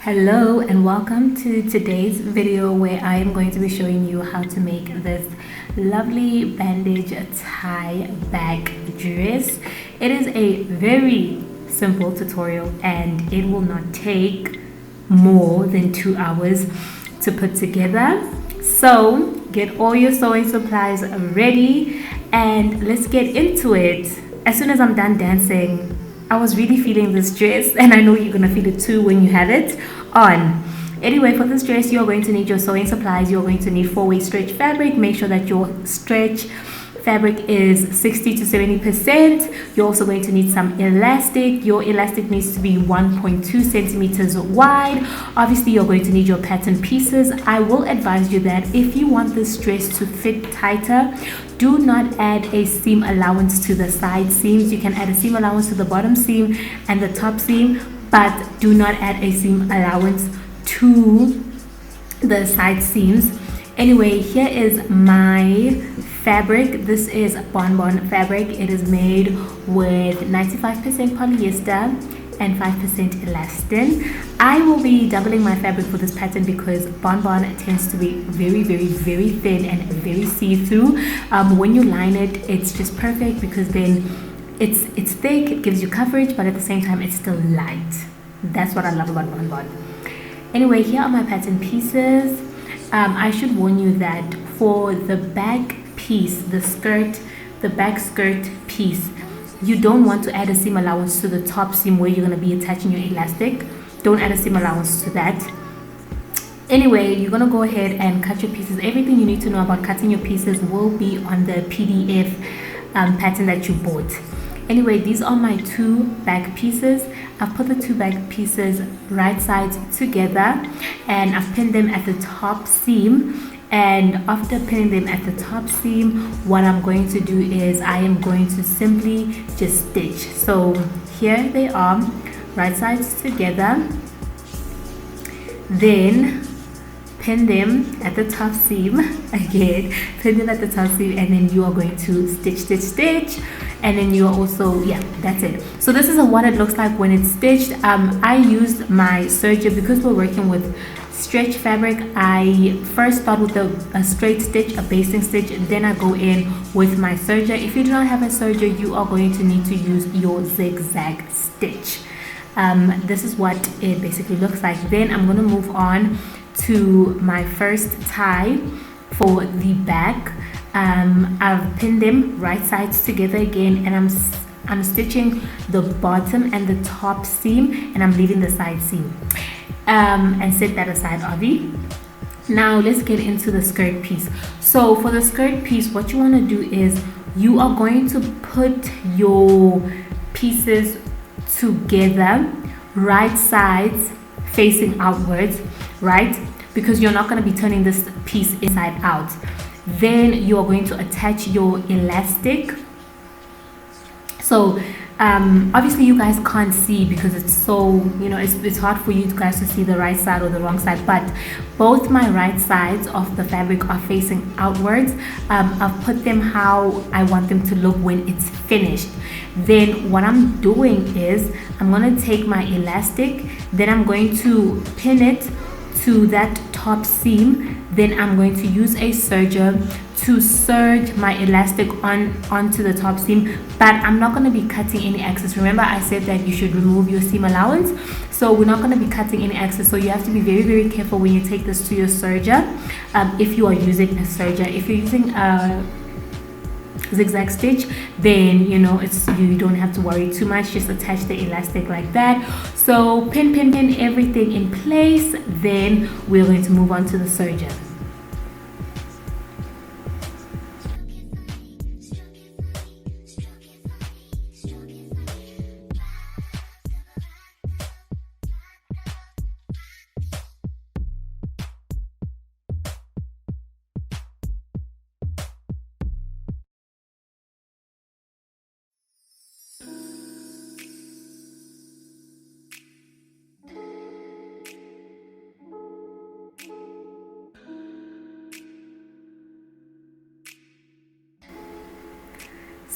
Hello and welcome to today's video where I am going to be showing you how to make this lovely bandage tie back dress. It is a very simple tutorial and it will not take more than 2 hours to put together. So get all your sewing supplies ready and let's get into it. As soon as I'm done dancing, I was really feeling this dress, and I know you're gonna feel it too when you have it on. Anyway, for this dress, you're going to need your sewing supplies. You're going to need 4-way stretch fabric. Make sure that your stretch fabric is 60 to 70%. You're also going to need some elastic. Your elastic needs to be 1.2 centimeters wide. Obviously, you're going to need your pattern pieces. I will advise you that if you want this dress to fit tighter, do not add a seam allowance to the side seams. You can add a seam allowance to the bottom seam and the top seam, but do not add a seam allowance to the side seams. Anyway, here is my fabric. This is bonbon fabric. It is made with 95% polyester and 5% elastin. I will be doubling my fabric for this pattern because bonbon tends to be very thin and very see-through. When you line it, it's just perfect because then it's thick, it gives you coverage, but at the same time it's still light. That's what I love about bonbon. Anyway, here are my pattern pieces. I should warn you that for the back piece, the back skirt piece, you don't want to add a seam allowance to the top seam where you're going to be attaching your elastic. Don't add a seam allowance to that. Anyway, you're going to go ahead and cut your pieces. Everything you need to know about cutting your pieces will be on the PDF pattern that you bought. Anyway, these are my 2 back pieces. I've put the 2 back pieces right sides together and I've pinned them at the top seam. And after pinning them at the top seam, what I'm going to do is I am going to simply just stitch. So here they are, right sides together. Then pin them at the top seam again, pin them at the top seam, and then you are going to stitch, and then you are also, yeah, that's it. So this is what it looks like when it's stitched. I used my serger because we're working with stretch fabric. I first start with a straight stitch, a basting stitch, and then I go in with my serger. If you do not have a serger, you are going to need to use your zigzag stitch. This is what it basically looks like. Then I'm going to move on to my first tie for the back. I've pinned them right sides together again, and I'm stitching the bottom and the top seam, and I'm leaving the side seam. And set that aside, Avi. Now let's get into the skirt piece. So for the skirt piece, what you want to do is you are going to put your pieces together, right sides facing outwards, right? Because you're not going to be turning this piece inside out. Then you are going to attach your elastic. So obviously you guys can't see because it's so, it's hard for you guys to see the right side or the wrong side, but both my right sides of the fabric are facing outwards. I've put them how I want them to look when it's finished. Then what I'm doing is I'm going to take my elastic, then I'm going to pin it to that top seam. Then I'm going to use a serger to serge my elastic onto the top seam, but I'm not going to be cutting any excess. Remember I said that you should remove your seam allowance, so we're not going to be cutting any excess. So you have to be very careful when you take this to your serger, if you are using a serger. If you're using a zigzag stitch, then you don't have to worry too much. Just attach the elastic like that. So pin everything in place. Then we're going to move on to the serger.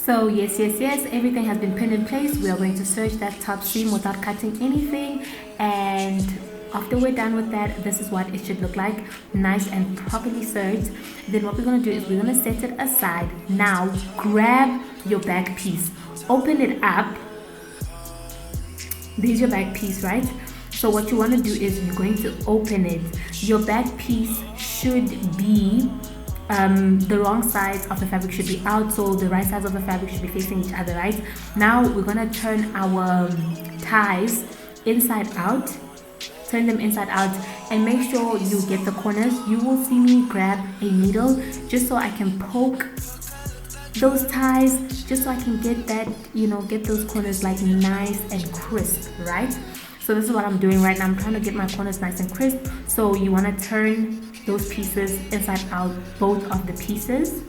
So yes, everything has been pinned in place. We are going to serge that top seam without cutting anything, and After we're done with that, this is what it should look like, nice and properly serged. Then what we're going to do is we're going to set it aside. Now grab your back piece, open it up. There's your back piece, right? So what you want to do is you're going to open it. Your back piece should be the wrong sides of the fabric should be out, so the right sides of the fabric should be facing each other, right? Now we're gonna turn our ties inside out, turn them inside out, and make sure you get the corners. You will see me grab a needle just so I can poke those ties, just so I can get that, get those corners like nice and crisp, right? So this is what I'm doing right now. I'm trying to get my corners nice and crisp. So you want to turn those pieces inside out, both of the pieces.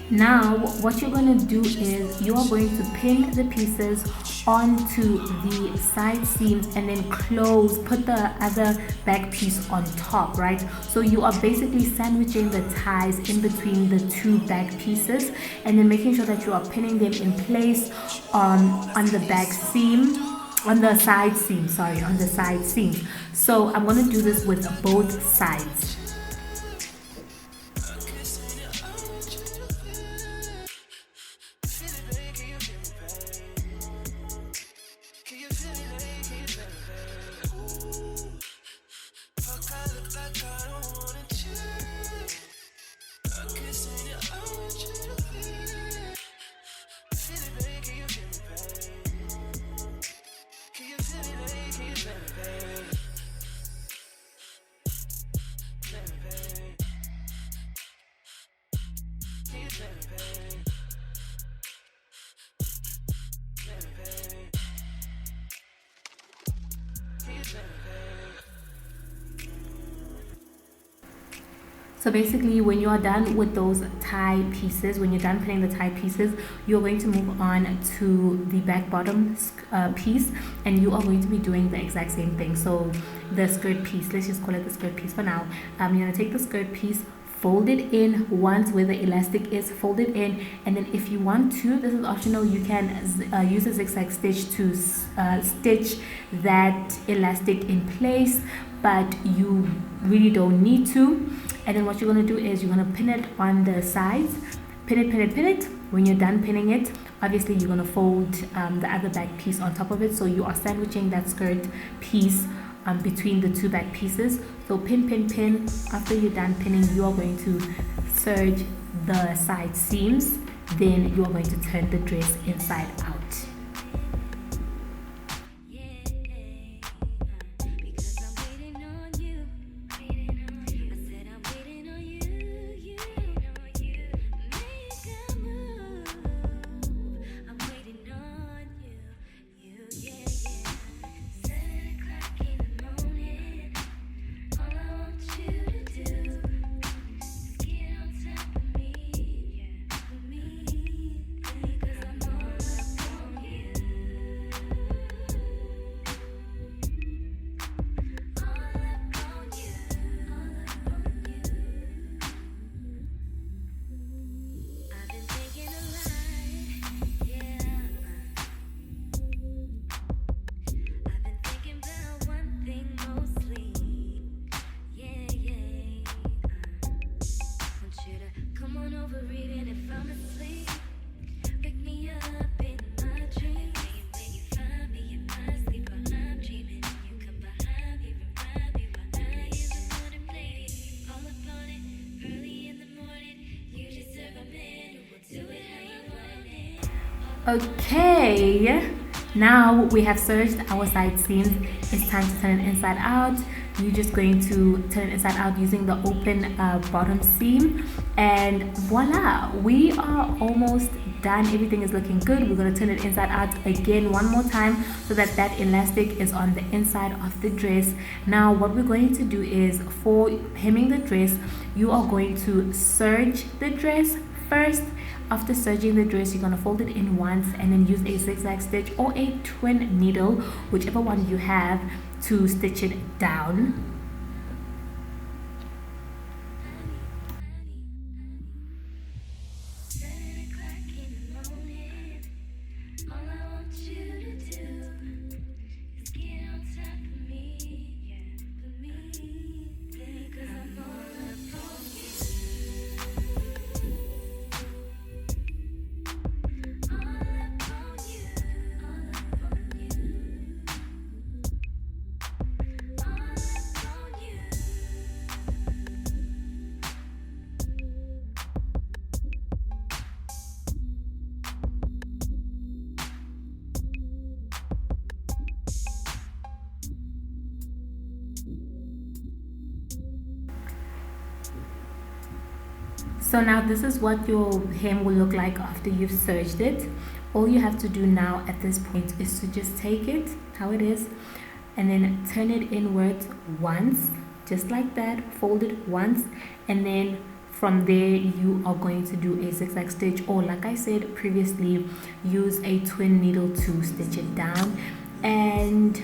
Now what you're going to do is you are going to pin the pieces onto the side seams and then put the other back piece on top, right? So you are basically sandwiching the ties in between the two back pieces and then making sure that you are pinning them in place on the back seam, on the side seam, So I'm going to do this with both sides. So basically, when you are done with those tie pieces, when you're done pinning the tie pieces, you're going to move on to the back bottom piece, and you are going to be doing the exact same thing. So the skirt piece, let's just call it the skirt piece for now. You're going to take the skirt piece, fold it in once where the elastic is, fold it in, and then if you want to, this is optional, you can use a zigzag stitch to stitch that elastic in place, but you really don't need to. And then what you're going to do is you're going to pin it on the sides, pin it. When you're done pinning it, obviously you're going to fold the other back piece on top of it, so you are sandwiching that skirt piece between the two back pieces. So pin. After you're done pinning, you are going to serge the side seams, then you are going to turn the dress inside out. Okay, now we have serged our side seams. It's time to turn it inside out. You're just going to turn it inside out using the open bottom seam, and voila, we are almost done. Everything is looking good. We're going to turn it inside out again one more time so that that elastic is on the inside of the dress. Now what we're going to do is, for hemming the dress, you are going to serge the dress first. After serging the dress, you're going to fold it in once and then use a zigzag stitch or a twin needle, whichever one you have, to stitch it down. So now this is what your hem will look like after you've serged it. All you have to do now at this point is to just take it how it is and then turn it inwards once, just like that, fold it once, and then from there you are going to do a zigzag stitch, or like I said previously, use a twin needle to stitch it down, and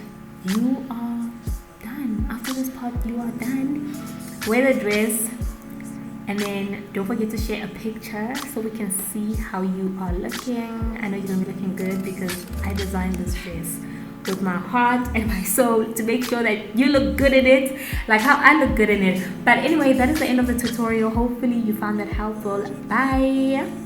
you are done. After this part, you are done. Wear the dress, and then don't forget to share a picture so we can see how you are looking. I know you're gonna be looking good because I designed this dress with my heart and my soul to make sure that you look good in it, like how I look good in it. But anyway, that is the end of the tutorial. Hopefully you found that helpful. Bye.